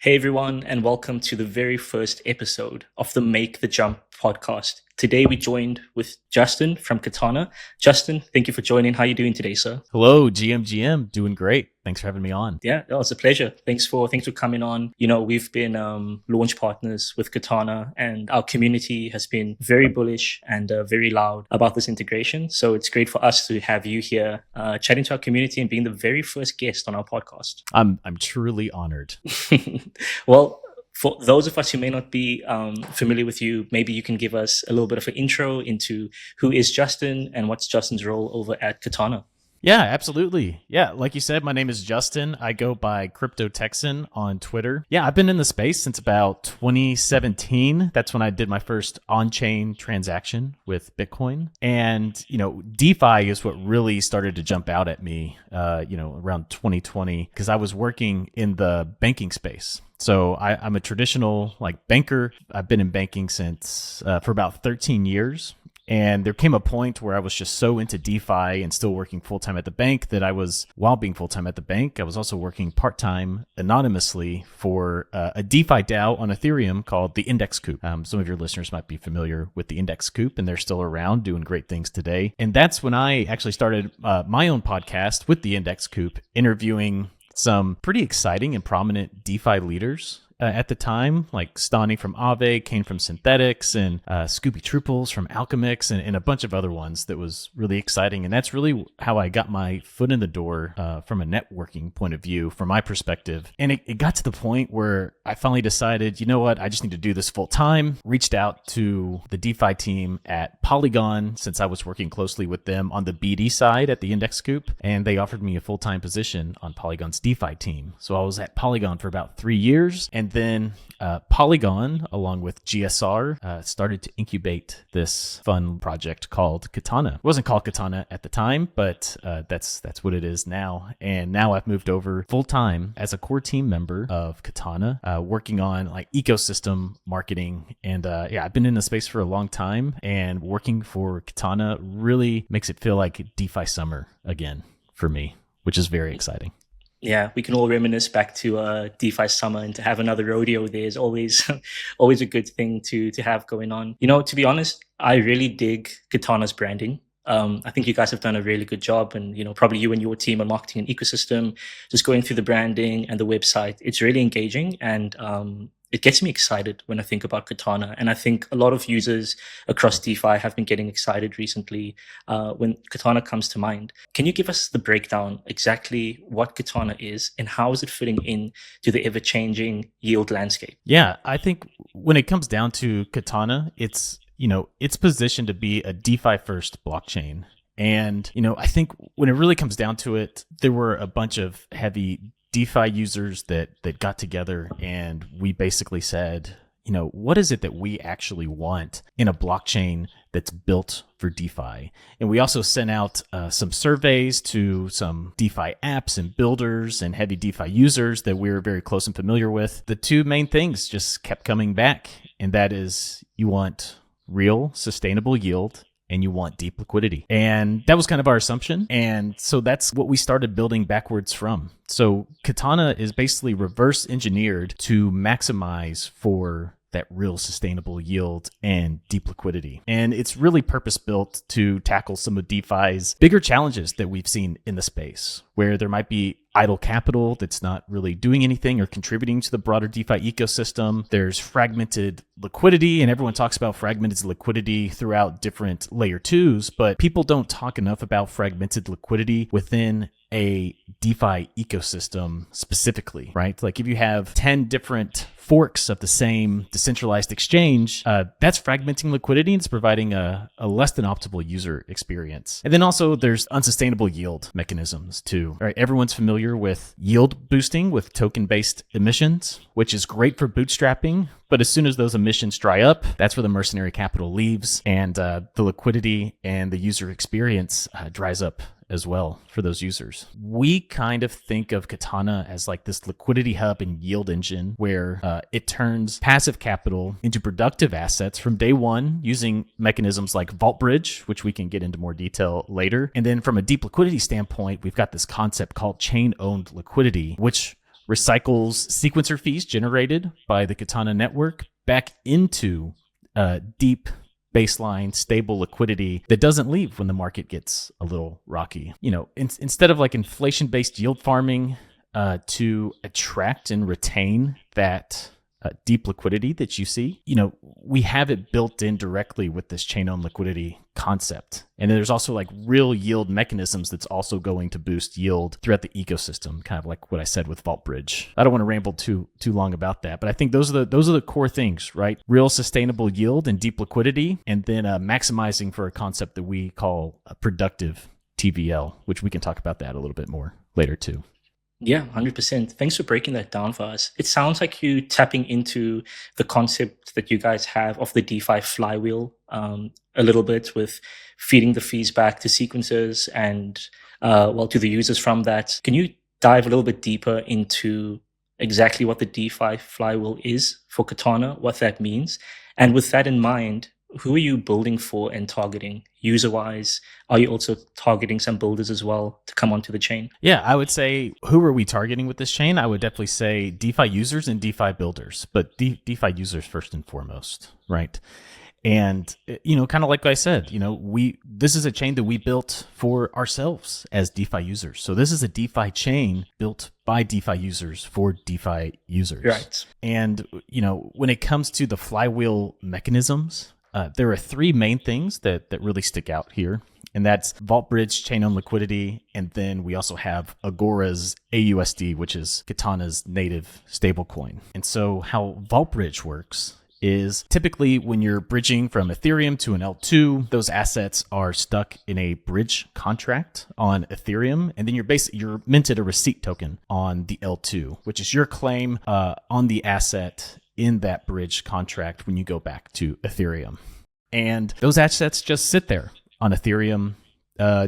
Hey everyone, and welcome to the very first episode of the Make the Jump podcast. Today we joined with Justin from Katana. Justin, thank you for joining. How are you doing today, sir? Hello, GM. Doing great. Thanks for having me on. Yeah, it's a pleasure. Thanks for coming on. You know, we've been launch partners with Katana, and our community has been very bullish and very loud about this integration. So it's great for us to have you here, chatting to our community and being the very first guest on our podcast. I'm truly honored. Well, for those of us who may not be familiar with you, maybe you can give us a little bit of an intro into who is Justin and what's Justin's role over at Katana. Yeah, absolutely. Yeah, like you said, my name is Justin. I go by Crypto Texan on Twitter. Yeah, I've been in the space since about 2017. That's when I did my first on-chain transaction with Bitcoin. And, DeFi is what really started to jump out at me, around 2020, because I was working in the banking space. So I'm a traditional banker. I've been in banking since for about 13 years. And there came a point where I was just so into DeFi and still working full-time at the bank that while being full-time at the bank, I was also working part-time anonymously for a DeFi DAO on Ethereum called the Index Coop. Some of your listeners might be familiar with the Index Coop, and they're still around doing great things today. And that's when I actually started my own podcast with the Index Coop, interviewing some pretty exciting and prominent DeFi leaders at the time, like Stani from Aave, Kane from Synthetics, and Scooby Trooples from Alchemix, and a bunch of other ones that was really exciting. And that's really how I got my foot in the door from a networking point of view, from my perspective. And it got to the point where I finally decided, you know what, I just need to do this full time. Reached out to the DeFi team at Polygon, since I was working closely with them on the BD side at the Index Coop, and they offered me a full-time position on Polygon's DeFi team. So I was at Polygon for about 3 years, and then Polygon, along with GSR, started to incubate this fun project called Katana. It wasn't called Katana at the time, but that's what it is now. And now I've moved over full-time as a core team member of Katana, working on ecosystem marketing. And I've been in the space for a long time, and working for Katana really makes it feel like DeFi summer again for me, which is very exciting. Yeah, we can all reminisce back to DeFi summer, and to have another rodeo there is always always a good thing to have going on. To be honest, I really dig Katana's branding. I think you guys have done a really good job, and probably you and your team on marketing and ecosystem, just going through the branding and the website. It's really engaging, and it gets me excited when I think about Katana. And I think a lot of users across DeFi have been getting excited recently when Katana comes to mind. Can you give us the breakdown exactly what Katana is and how is it fitting in to the ever-changing yield landscape? Yeah, I think when it comes down to Katana, it's positioned to be a DeFi first blockchain. And, I think when it really comes down to it, there were a bunch of heavy DeFi users that got together, and we basically said, what is it that we actually want in a blockchain that's built for DeFi? And we also sent out some surveys to some DeFi apps and builders and heavy DeFi users that we were very close and familiar with. The two main things just kept coming back, and that is you want real sustainable yield, and you want deep liquidity. And that was kind of our assumption. And so that's what we started building backwards from. So Katana is basically reverse engineered to maximize for that real sustainable yield and deep liquidity. And it's really purpose built to tackle some of DeFi's bigger challenges that we've seen in the space, where there might be idle capital that's not really doing anything or contributing to the broader DeFi ecosystem. There's fragmented liquidity, and everyone talks about fragmented liquidity throughout different layer twos, but people don't talk enough about fragmented liquidity within a DeFi ecosystem specifically, right? Like if you have 10 different forks of the same decentralized exchange, that's fragmenting liquidity, and it's providing a less than optimal user experience. And then also there's unsustainable yield mechanisms too, right? Everyone's familiar with yield boosting with token-based emissions, which is great for bootstrapping. But as soon as those emissions dry up, that's where the mercenary capital leaves, and the liquidity and the user experience dries up as well for those users. We kind of think of Katana as like this liquidity hub and yield engine where it turns passive capital into productive assets from day one using mechanisms like Vault Bridge, which we can get into more detail later. And then from a deep liquidity standpoint, we've got this concept called chain-owned liquidity, which recycles sequencer fees generated by the Katana network back into deep baseline stable liquidity that doesn't leave when the market gets a little rocky. Instead of like inflation-based yield farming to attract and retain that deep liquidity that you see, we have it built in directly with this chain-owned liquidity concept. And there's also like real yield mechanisms that's also going to boost yield throughout the ecosystem, kind of like what I said with Vault Bridge. I don't want to ramble too long about that, but I think those are the core things, right? Real sustainable yield and deep liquidity, and then maximizing for a concept that we call a productive TVL, which we can talk about that a little bit more later too. Yeah, 100%. Thanks for breaking that down for us. It sounds like you tapping into the concept that you guys have of the DeFi flywheel a little bit, with feeding the fees back to sequencers and, to the users from that. Can you dive a little bit deeper into exactly what the DeFi flywheel is for Katana, what that means? And with that in mind, who are you building for and targeting user-wise? Are you also targeting some builders as well to come onto the chain? Yeah, I would say, who are we targeting with this chain? I would definitely say DeFi users and DeFi builders, but DeFi users first and foremost, right? And, kind of like I said, this is a chain that we built for ourselves as DeFi users. So this is a DeFi chain built by DeFi users for DeFi users. Right. And, when it comes to the flywheel mechanisms, there are three main things that really stick out here, and that's Vault Bridge chain-owned liquidity, and then we also have Agora's AUSD, which is Katana's native stablecoin. And so how Vault Bridge works is typically when you're bridging from Ethereum to an L2, those assets are stuck in a bridge contract on Ethereum, and then you're minted a receipt token on the L2, which is your claim on the asset in that bridge contract when you go back to Ethereum. And those assets just sit there on Ethereum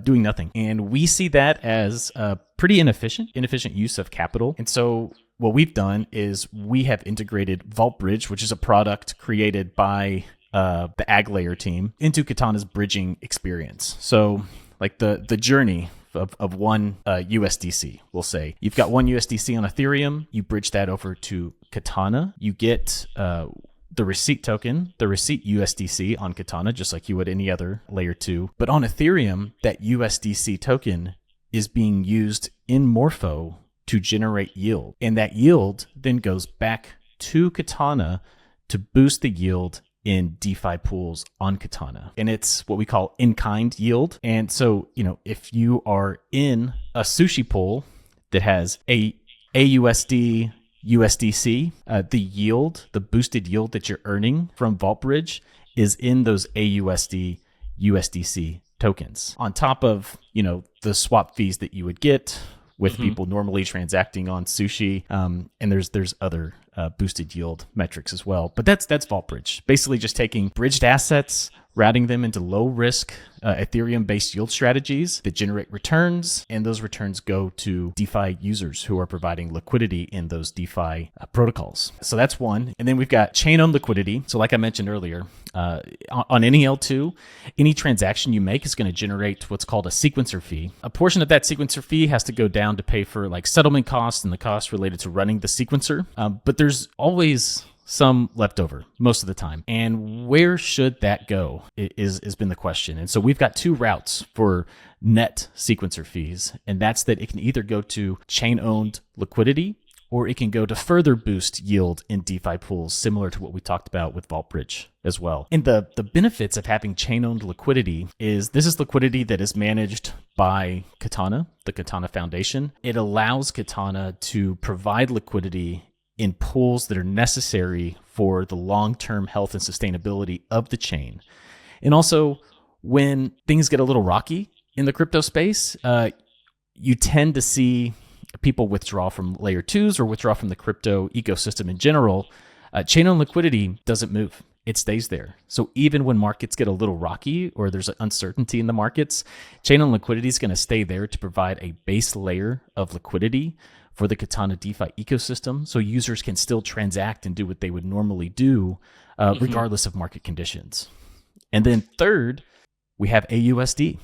doing nothing. And we see that as a pretty inefficient use of capital. And so what we've done is we have integrated Vault Bridge, which is a product created by the Ag Layer team, into Katana's bridging experience. So like the journey of one USDC, we'll say. You've got one USDC on Ethereum, you bridge that over to Katana, you get the receipt token, the receipt USDC on Katana, just like you would any other layer 2. But on Ethereum, that USDC token is being used in Morpho to generate yield. And that yield then goes back to Katana to boost the yield in DeFi pools on Katana. And it's what we call in-kind yield. And so, if you are in a sushi pool that has a AUSD, USDC, the yield, the boosted yield that you're earning from Vault Bridge is in those AUSD, USDC tokens. On top of, the swap fees that you would get with people normally transacting on sushi. And there's other boosted yield metrics as well. But that's Vault Bridge. Basically just taking bridged assets, routing them into low risk Ethereum-based yield strategies that generate returns, and those returns go to DeFi users who are providing liquidity in those DeFi protocols. So that's one. And then we've got chain-owned liquidity. So like I mentioned earlier, on any L2, any transaction you make is going to generate what's called a sequencer fee. A portion of that sequencer fee has to go down to pay for like settlement costs and the costs related to running the sequencer. But there's always some leftover most of the time. And where should that go has been the question. And so we've got two routes for net sequencer fees, and that's that it can either go to chain-owned liquidity or it can go to further boost yield in DeFi pools, similar to what we talked about with Vault Bridge as well. And the benefits of having chain-owned liquidity is this is liquidity that is managed by Katana, the Katana Foundation. It allows Katana to provide liquidity in pools that are necessary for the long-term health and sustainability of the chain. And also, when things get a little rocky in the crypto space, you tend to see people withdraw from layer 2s or withdraw from the crypto ecosystem in general. Chain-owned liquidity doesn't move. It stays there. So even when markets get a little rocky or there's uncertainty in the markets, chain-owned liquidity is going to stay there to provide a base layer of liquidity for the Katana DeFi ecosystem, so users can still transact and do what they would normally do, regardless of market conditions. And then third, we have AUSD.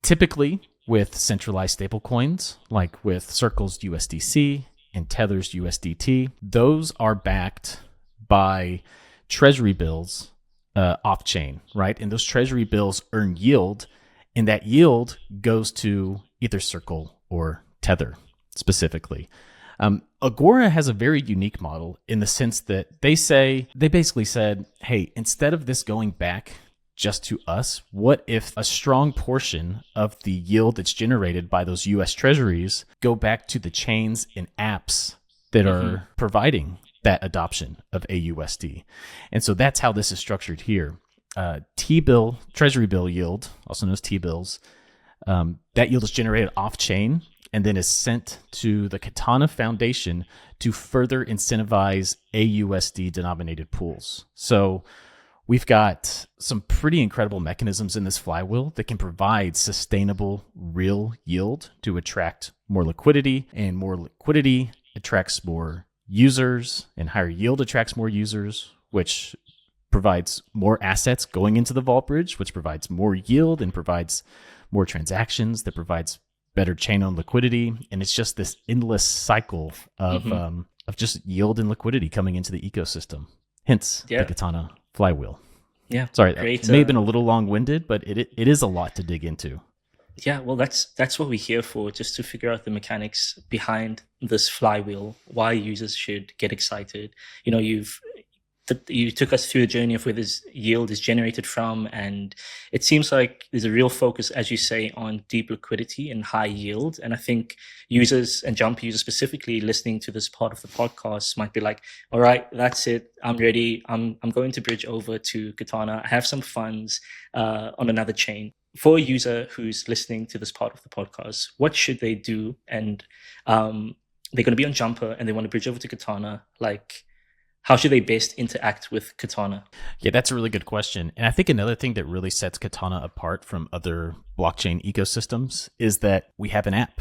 Typically, with centralized stablecoins, like with Circle's USDC and Tether's USDT. Those are backed by treasury bills off chain, right? And those treasury bills earn yield, and that yield goes to either Circle or Tether specifically. Agora has a very unique model in the sense that they basically said, hey, instead of this going back just to us, what if a strong portion of the yield that's generated by those US treasuries go back to the chains and apps that are providing that adoption of AUSD? And so that's how this is structured here. T-bill, treasury bill yield, also known as T-bills, that yield is generated off-chain and then is sent to the Katana Foundation to further incentivize AUSD denominated pools. So we've got some pretty incredible mechanisms in this flywheel that can provide sustainable real yield to attract more liquidity, and more liquidity attracts more users, and higher yield attracts more users, which provides more assets going into the Vault Bridge, which provides more yield and provides more transactions, that provides better chain-owned liquidity. And it's just this endless cycle of just yield and liquidity coming into the ecosystem. Hence the Katana flywheel. Yeah. Sorry, great. It may have been a little long-winded, but it is a lot to dig into. Yeah, well, that's what we're here for, just to figure out the mechanics behind this flywheel, why users should get excited. You know, you took us through a journey of where this yield is generated from, and it seems like there's a real focus, as you say, on deep liquidity and high yield. And I think users, and Jump users specifically, listening to this part of the podcast might be like, all right, that's it, I'm ready, I'm going to bridge over to Katana, I have some funds on another chain. For a user who's listening to this part of the podcast, what should they do? And they're going to be on Jumper and they want to bridge over to Katana. Like, how should they best interact with Katana? Yeah, that's a really good question. And I think another thing that really sets Katana apart from other blockchain ecosystems is that we have an app.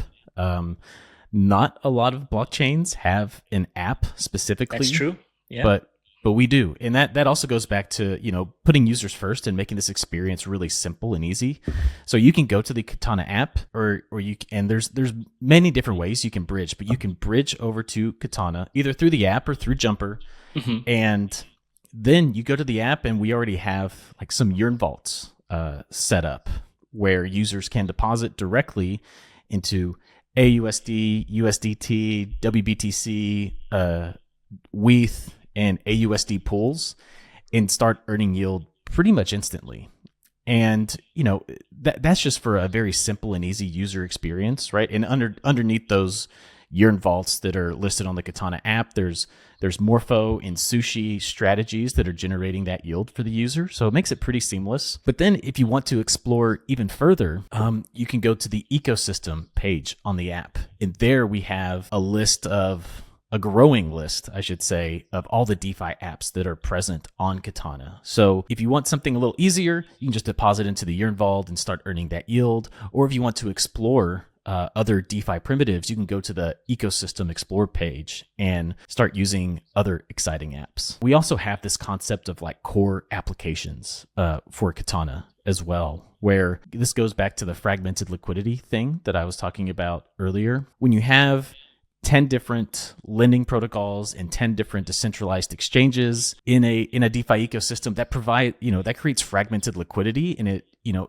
Not a lot of blockchains have an app specifically. That's true. Yeah. But we do. And that also goes back to, putting users first and making this experience really simple and easy. So you can go to the Katana app and there's many different ways you can bridge, but you can bridge over to Katana either through the app or through Jumper. And then you go to the app and we already have like some Yearn vaults set up where users can deposit directly into AUSD, USDT, WBTC, WETH, and AUSD pools and start earning yield pretty much instantly. And, that's just for a very simple and easy user experience, right? And underneath those Yearn vaults that are listed on the Katana app, there's Morpho and Sushi strategies that are generating that yield for the user. So it makes it pretty seamless. But then if you want to explore even further, you can go to the ecosystem page on the app. And there we have a growing list, I should say, of all the DeFi apps that are present on Katana. So if you want something a little easier, you can just deposit into the Yearn Vault and start earning that yield. Or if you want to explore other DeFi primitives, you can go to the Ecosystem Explore page and start using other exciting apps. We also have this concept of like core applications for Katana as well, where this goes back to the fragmented liquidity thing that I was talking about earlier. When you have 10 different lending protocols and 10 different decentralized exchanges in a DeFi ecosystem that that creates fragmented liquidity, and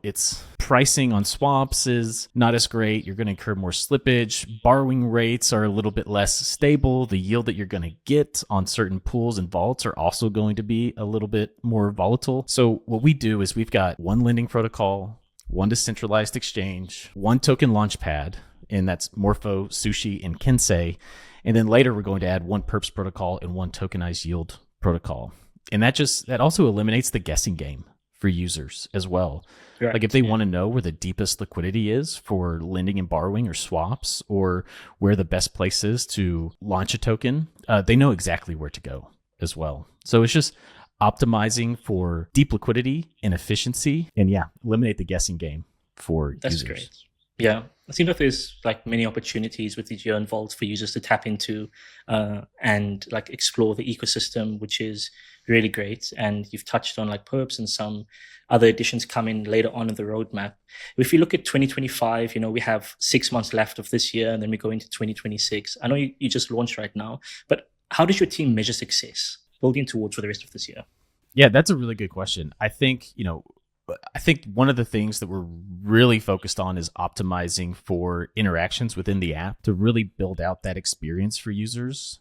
its pricing on swaps is not as great. You're going to incur more slippage. Borrowing rates are a little bit less stable. The yield that you're going to get on certain pools and vaults are also going to be a little bit more volatile. So what we do is we've got one lending protocol, one decentralized exchange, one token launchpad, and that's Morpho, Sushi, and Kensei. And then later we're going to add one perps protocol and one tokenized yield protocol. And that also eliminates the guessing game for users as well. Correct. Like if they want to know where the deepest liquidity is for lending and borrowing or swaps, or where the best place is to launch a token, they know exactly where to go as well. So it's just optimizing for deep liquidity and efficiency, and eliminate the guessing game for users. That's great. Yeah. It seems like there's like many opportunities with the Geo involved for users to tap into and like explore the ecosystem, which is really great. And you've touched on like perps and some other additions coming later on in the roadmap. If you look at 2025, we have 6 months left of this year, and then we go into 2026. I know you just launched right now, but how does your team measure success building towards for the rest of this year? Yeah, that's a really good question. I think one of the things that we're really focused on is optimizing for interactions within the app to really build out that experience for users.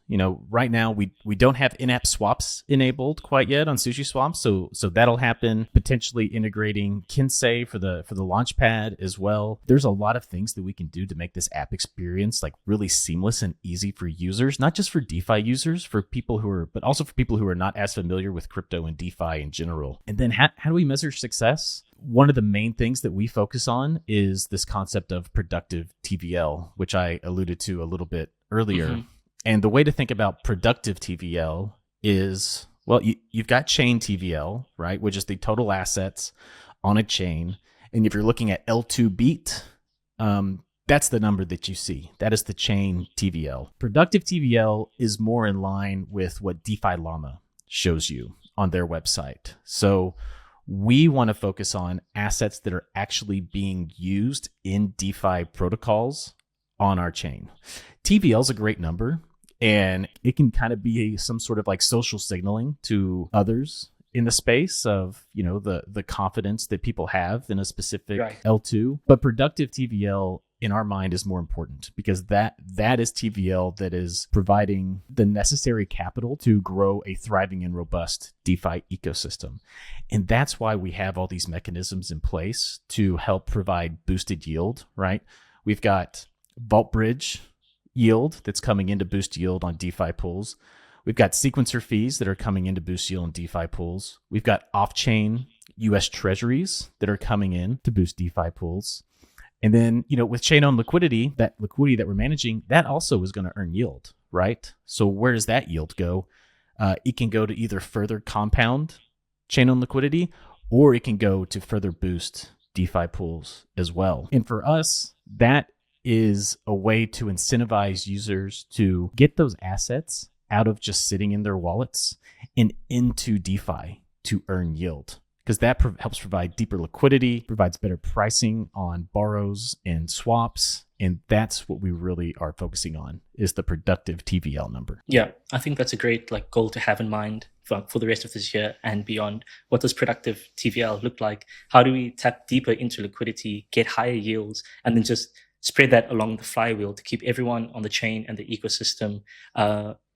Right now we don't have in-app swaps enabled quite yet on Sushi Swap, so that'll happen. Potentially integrating Kinsei for the Launchpad as well. There's a lot of things that we can do to make this app experience like really seamless and easy for users, not just for DeFi users, but also for people who are not as familiar with crypto and DeFi in general. And then how do we measure success? One of the main things that we focus on is this concept of productive TVL, which I alluded to a little bit earlier. Mm-hmm. And the way to think about productive TVL is, well, you've got chain TVL, right, which is the total assets on a chain. And if you're looking at L2 beat, that's the number that you see. That is the chain TVL. Productive TVL is more in line with what DeFi Llama shows you on their website. So we want to focus on assets that are actually being used in DeFi protocols on our chain. TVL is a great number, and it can kind of be some sort of like social signaling to others in the space of, the confidence that people have in a specific L2. But productive TVL in our mind is more important because that is TVL that is providing the necessary capital to grow a thriving and robust DeFi ecosystem. And that's why we have all these mechanisms in place to help provide boosted yield, right? We've got Vault Bridge yield that's coming in to boost yield on DeFi pools. We've got sequencer fees that are coming in to boost yield on DeFi pools. We've got off-chain US treasuries that are coming in to boost DeFi pools. And then, with chain-owned liquidity, that liquidity that we're managing, that also is going to earn yield, right? So where does that yield go? It can go to either further compound chain-owned liquidity, or it can go to further boost DeFi pools as well. And for us, that is a way to incentivize users to get those assets out of just sitting in their wallets and into DeFi to earn yield. Because that helps provide deeper liquidity, provides better pricing on borrows and swaps. And that's what we really are focusing on, is the productive TVL number. Yeah, I think that's a great goal to have in mind for the rest of this year and beyond. What does productive TVL look like? How do we tap deeper into liquidity, get higher yields, and then just spread that along the flywheel to keep everyone on the chain and the ecosystem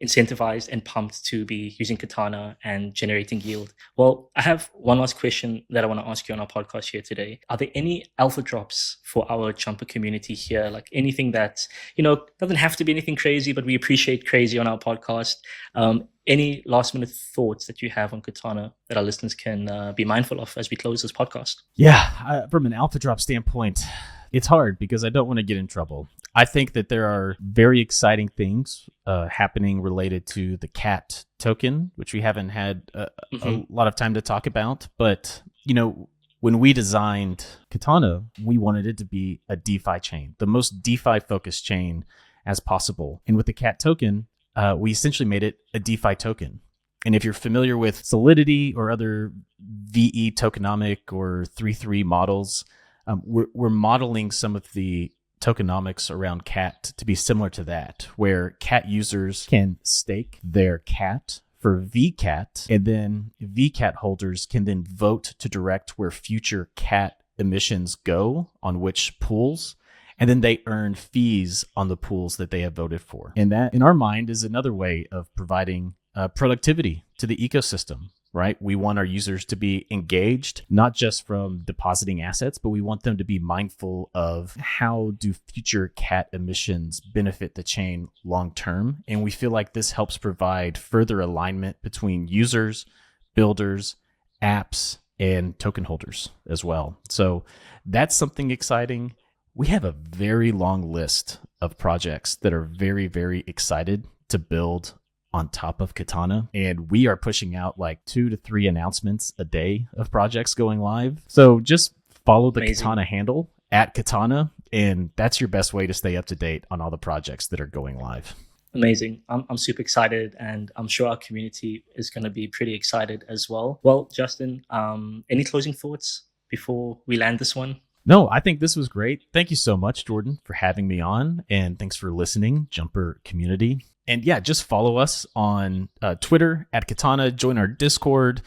incentivized and pumped to be using Katana and generating yield? Well, I have one last question that I want to ask you on our podcast here today. Are there any alpha drops for our jumper community here? Like anything that, doesn't have to be anything crazy, but we appreciate crazy on our podcast. Any last minute thoughts that you have on Katana that our listeners can be mindful of as we close this podcast? Yeah, from an alpha drop standpoint, it's hard because I don't want to get in trouble. I think that there are very exciting things happening related to the CAT token, which we haven't had a lot of time to talk about. But, when we designed Katana, we wanted it to be a DeFi chain, the most DeFi focused chain as possible. And with the CAT token, we essentially made it a DeFi token. And if you're familiar with Solidity or other VE tokenomic or 3.3 models, we're modeling some of the tokenomics around CAT to be similar to that, where CAT users can stake their CAT for VCAT, and then VCAT holders can then vote to direct where future CAT emissions go on which pools, and then they earn fees on the pools that they have voted for. And that, in our mind, is another way of providing productivity to the ecosystem. Right? We want our users to be engaged, not just from depositing assets, but we want them to be mindful of how do future CAT emissions benefit the chain long term. And we feel like this helps provide further alignment between users, builders, apps, and token holders as well. So that's something exciting. We have a very long list of projects that are very, very excited to build on top of Katana, and we are pushing out like 2 to 3 announcements a day of projects going live. So just follow the Katana handle at Katana, And that's your best way to stay up to date on all the projects that are going live. Amazing. I'm super excited, and I'm sure our community is going to be pretty excited as well. Well, Justin, any closing thoughts before we land this one? No, I think this was great. Thank you so much, Jordan, for having me on. And thanks for listening, Jumper community. And yeah, just follow us on Twitter at Katana, join our Discord,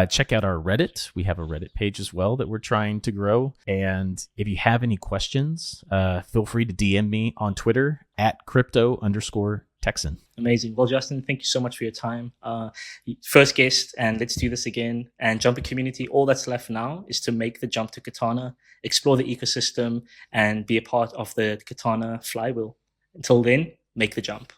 check out our Reddit. We have a Reddit page as well that we're trying to grow. And if you have any questions, feel free to DM me on Twitter at crypto_Texan. Amazing. Well, Justin, thank you so much for your time. First guest, and let's do this again. And Jumper community, all that's left now is to make the jump to Katana, explore the ecosystem, and be a part of the Katana flywheel. Until then, make the jump.